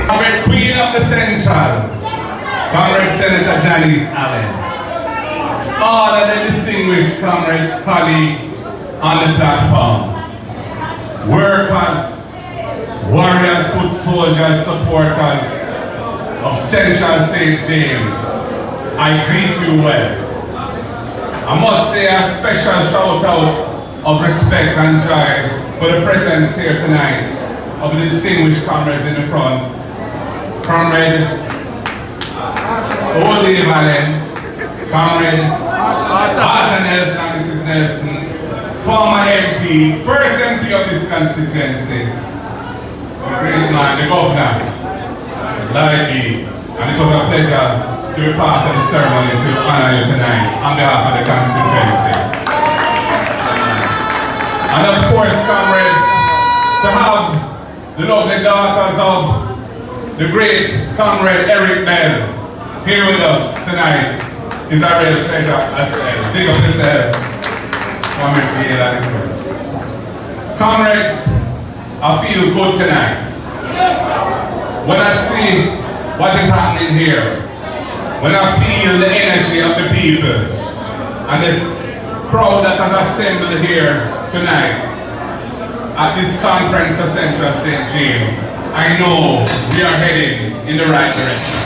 Comrade Queen of the Central, Comrade Senator Janice Allen. All of the distinguished comrades, colleagues on the platform, workers, warriors, foot soldiers, supporters of Central St. James, I greet you well. I must say a special shout out of respect and joy for the presence here tonight of the distinguished comrades in the front. Comrade Goldiing, Comrade Arthur Nelson and Mrs. Nelson, former MP, first MP of this constituency, the great man, the governor, Lloyd, and it was a pleasure to be part of the ceremony to honor you tonight on behalf of the constituency. And of course, comrades, to have the lovely daughters of the great comrade Eric Bell here with us tonight is a real pleasure as well. Big up yourself, comrades, I feel good tonight. When I see what is happening here, when I feel the energy of the people and the crowd that has assembled here tonight at this conference of Central St. James, I know we are heading in the right direction.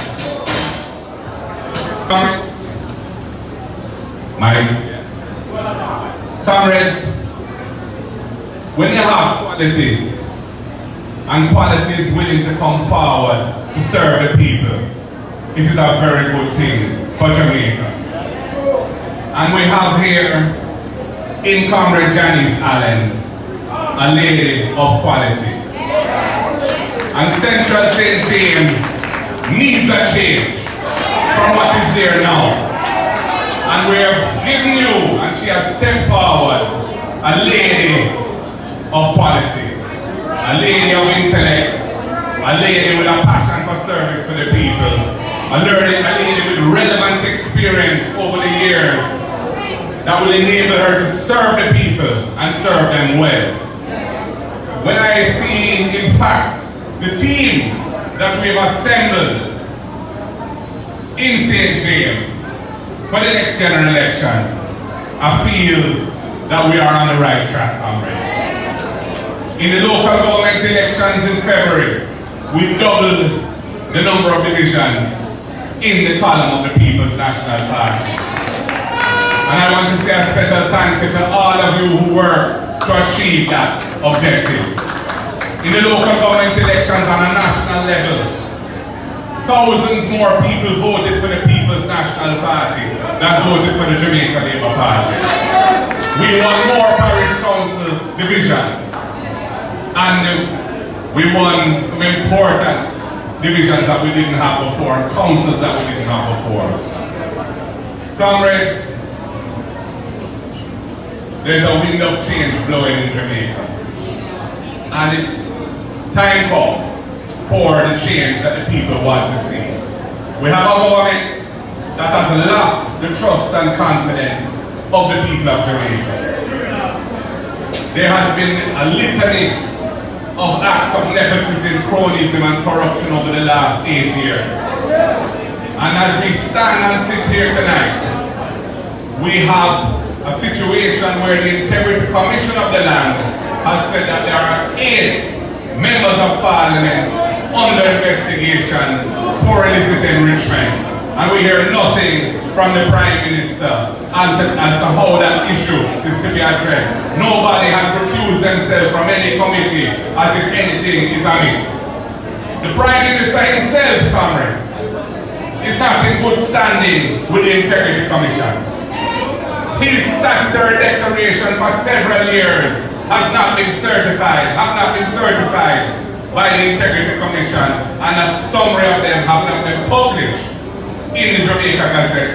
Comrades, when you have quality, and quality is willing to come forward to serve the people, it is a very good thing for Jamaica. And we have here in Comrade Janice Allen, a lady of quality. And Central St. James needs a change from what is there now. And we have given you, and she has stepped forward, a lady of quality, a lady of intellect, a lady with a passion for service to the people, a lady with relevant experience over the years that will enable her to serve the people and serve them well. When I see, in fact, the team that we have assembled in St. James for the next general elections, I feel that we are on the right track, comrades. In the local government elections in February, we doubled the number of divisions in the column of the People's National Party. And I want to say a special thank you to all of you who worked to achieve that objective. In the local government elections on a national level, thousands more people voted for the People's National Party than voted for the Jamaica Labour Party. We won more parish council divisions, and we won some important divisions that we didn't have before, councils that we didn't have before. Comrades, there's a wind of change blowing in Jamaica. And it's time come for the change that the people want to see. We have a government that has lost the trust and confidence of the people of Jamaica. There has been a litany of acts of nepotism, cronyism and corruption over the last 8 years. And as we stand and sit here tonight, we have a situation where the Integrity Commission of the land has said that there are 8 members of Parliament under investigation for illicit enrichment. And we hear nothing from the Prime Minister as to how that issue is to be addressed. Nobody has recused themselves from any committee as if anything is amiss. The Prime Minister himself, comrades, is not in good standing with the Integrity Commission. His statutory declaration for several years have not been certified by the Integrity Commission, and a summary of them have not been published in the Jamaica Gazette.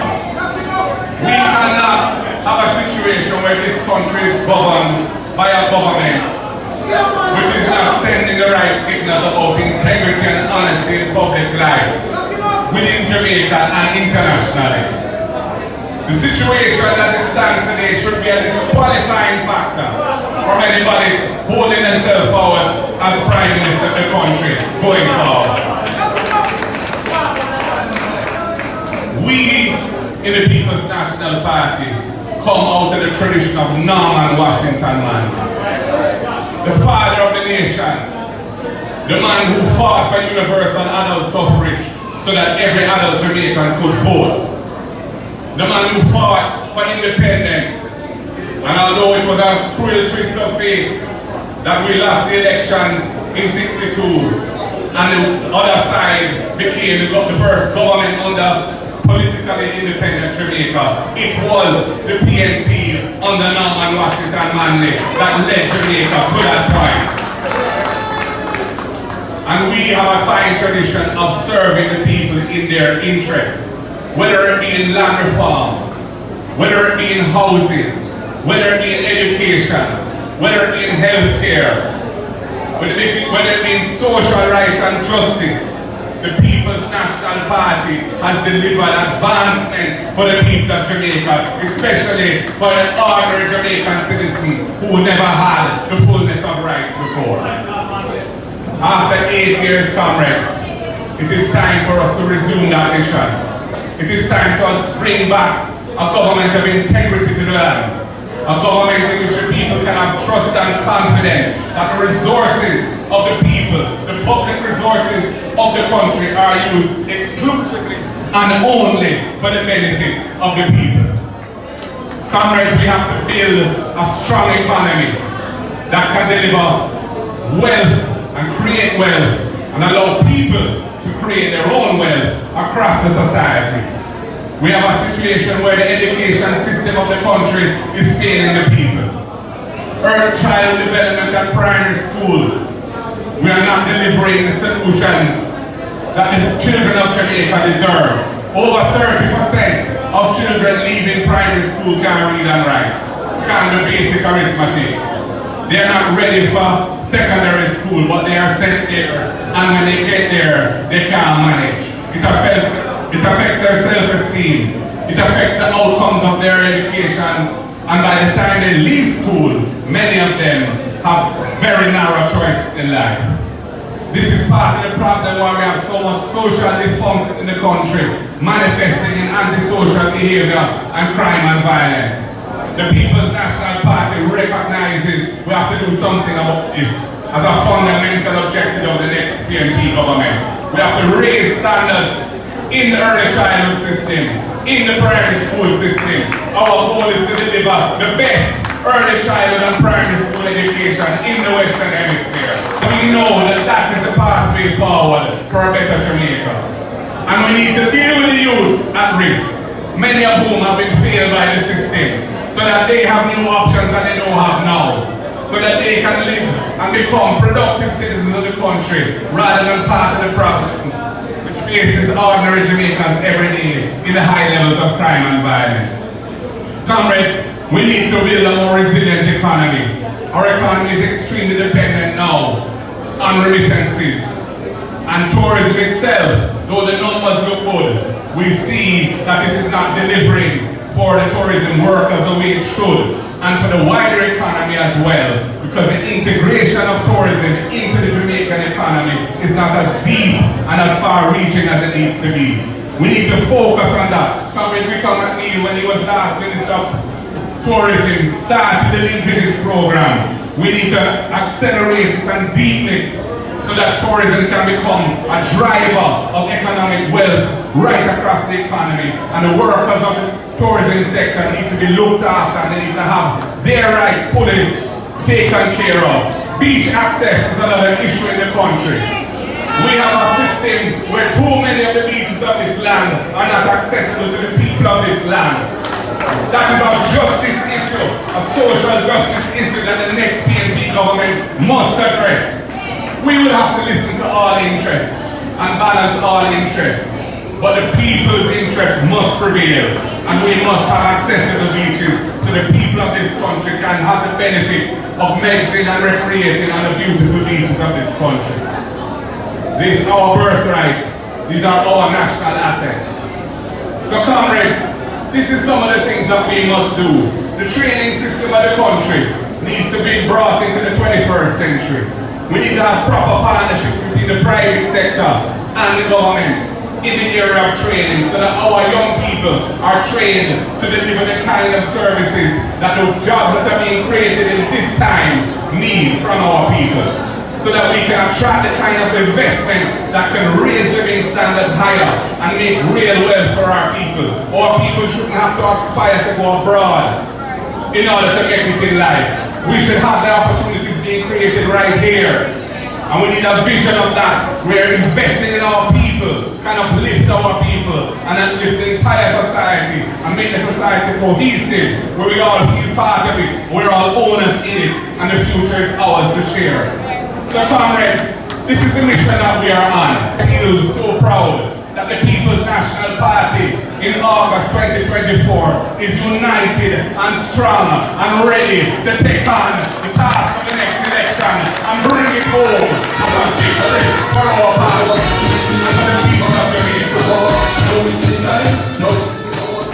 We cannot have a situation where this country is governed by a government which is not sending the right signals about integrity and honesty in public life within Jamaica and internationally. The situation as it stands today should be a disqualifying factor from anybody holding themselves forward as Prime Minister of the country going forward. We in the People's National Party come out of the tradition of Norman Washington man, the father of the nation, the man who fought for universal adult suffrage so that every adult Jamaican could vote, the man who fought for independence. And although it was a cruel twist of fate that we lost the elections in '62, and the other side became the first government under politically independent Jamaica, it was the PNP under Norman Washington Manley that led Jamaica to that point. And we have a fine tradition of serving the people in their interests, whether it be in land reform, whether it be in housing, whether it be in education, whether it be in health care, whether it be in social rights and justice. The People's National Party has delivered advancement for the people of Jamaica, especially for the ordinary Jamaican citizen who never had the fullness of rights before. After 8 years, comrades, it is time for us to resume that mission. It is time for us to bring back a government of integrity to the land, a government in which the people can have trust and confidence that the resources of the people, the public resources of the country are used exclusively and only for the benefit of the people. Comrades, we have to build a strong economy that can deliver wealth and create wealth and allow people to create their own wealth across the society. We have a situation where the education system of the country is failing the people. Early child development at primary school, we are not delivering the solutions that the children of Jamaica deserve. Over 30% of children leaving primary school can't read and write, can't do basic arithmetic. They are not ready for secondary school, but they are sent there, and when they get there, they can't manage. It affects their self-esteem. It affects the outcomes of their education, and by the time they leave school, many of them have very narrow choice in life. This is part of the problem why we have so much social dysfunction in the country, manifesting in antisocial behavior and crime and violence. The People's National Party recognizes we have to do something about this as a fundamental objective of the next PNP government. We have to raise standards in the early childhood system, in the primary school system. Our goal is to deliver the best early childhood and primary school education in the Western Hemisphere. We know that that is the pathway forward for a better Jamaica. And we need to deal with the youths at risk, many of whom have been failed by the system, so that they have new options that they don't have now, so that they can live and become productive citizens of the country rather than part of the problem which faces ordinary Jamaicans every day in the high levels of crime and violence. Comrades, we need to build a more resilient economy. Our economy is extremely dependent now on remittances. And tourism itself, though the numbers look good, we see that it is not delivering for the tourism workers the way it should, and for the wider economy as well, because the integration of tourism into the Jamaican economy is not as deep and as far-reaching as it needs to be. We need to focus on that. Comrade Wickham McNeil, when he was last Minister of Tourism, started the linkages program. We need to accelerate it and deepen it so that tourism can become a driver of economic wealth right across the economy. And the workers of the tourism sector need to be looked after, and they need to have their rights fully taken care of. Beach access is another issue in the country. We have a system where too many of the beaches of this land are not accessible to the people of this land. That is a justice issue, a social justice issue that the next PNP government must address. We will have to listen to all interests and balance all interests, but the people's interests must prevail, and we must have accessible beaches so the people of this country can have the benefit of medicine and recreating on the beautiful beaches of this country. This is our birthright. These are our national assets. So comrades, this is some of the things that we must do. The training system of the country needs to be brought into the 21st century. We need to have proper partnerships between the private sector and the government in the area of training so that our young people are trained to deliver the kind of services that the jobs that are being created in this time need from our people, so that we can attract the kind of investment that can raise living standards higher and make real wealth for our people. Our people shouldn't have to aspire to go abroad in order to make it in life. We should have the opportunities being created right here. And we need a vision of that. We're investing in our people, kind of lift our people, and then lift the entire society, and make the society cohesive, where we all feel part of it, we're all owners in it, and the future is ours to share. So comrades, this is the mission that we are on. I feel so proud that the People's National Party in August 2024 is united and strong and ready to take on the task of the next election and bring it home as a victory for our power and for the people of the people.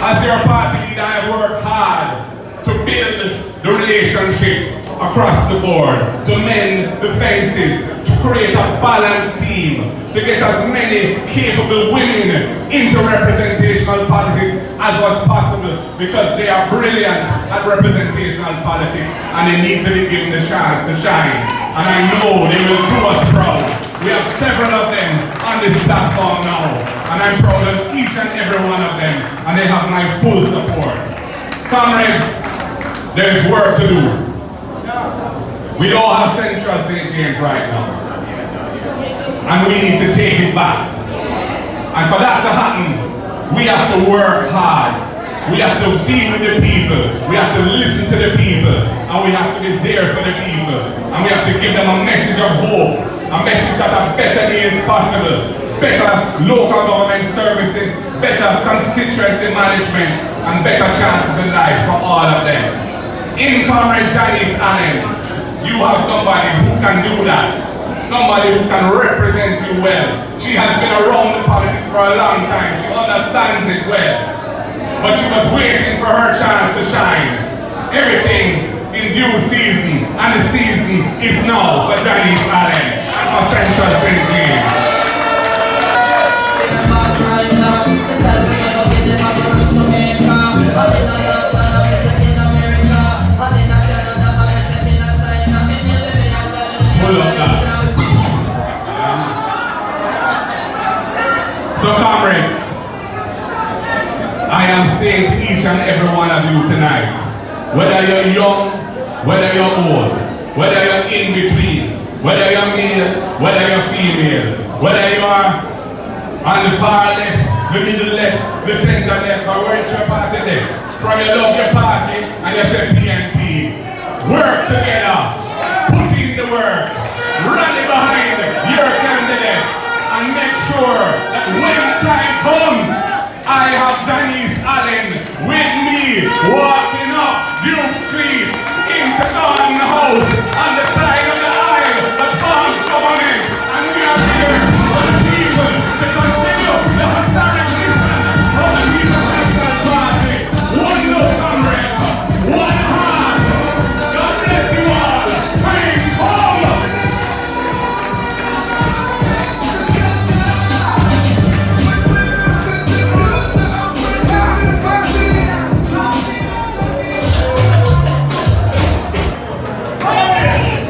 As your party leader, I have worked hard to build the relationships across the board, to mend the fences, to create a balanced team, to get as many capable women into representational politics as was possible, because they are brilliant at representational politics and they need to be given the chance to shine. And I know they will do us proud. We have several of them on this platform now, and I'm proud of each and every one of them, and they have my full support. Comrades, there's work to do. We don't have Central St. James right now, and we need to take it back. And for that to happen, we have to work hard. We have to be with the people. We have to listen to the people, and we have to be there for the people. And we have to give them a message of hope, a message that a better day is possible, better local government services, better constituency management, and better chances in life for all of them. In Comrade Janice Allen, you have somebody who can do that. Somebody who can represent you well. She has been around the politics for a long time. She understands it well. But she was waiting for her chance to shine. Everything in due season, and the season is now for Janice Allen and for Central St. James. So comrades, I am saying to each and every one of you tonight, whether you're young, whether you're old, whether you're in between, whether you're male, whether you're female, whether you are on the far left, the middle left, the center left, or where your party left, from you love your party and you say PNP, work together, put in the work, rally behind your candidate, and make sure that when time comes, I have Janice Allen with me walking up Duke Street into Goldiing House on the side of the aisle that forms government, and we are here for the people to continue the historic mission of the People's National Party. One love, comrades, one heart. God bless you all. Bring home.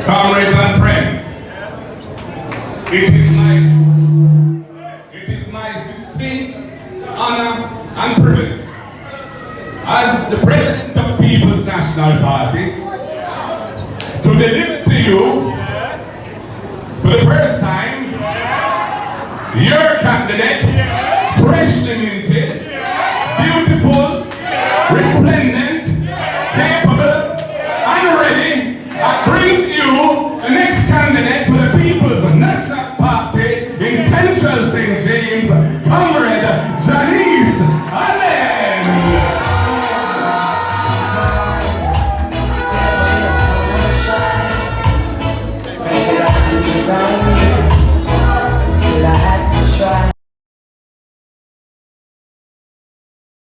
Comrades and friends, it is my distinct honor and privilege as the President of the People's National Party to deliver to you for the first time your candidate, freshly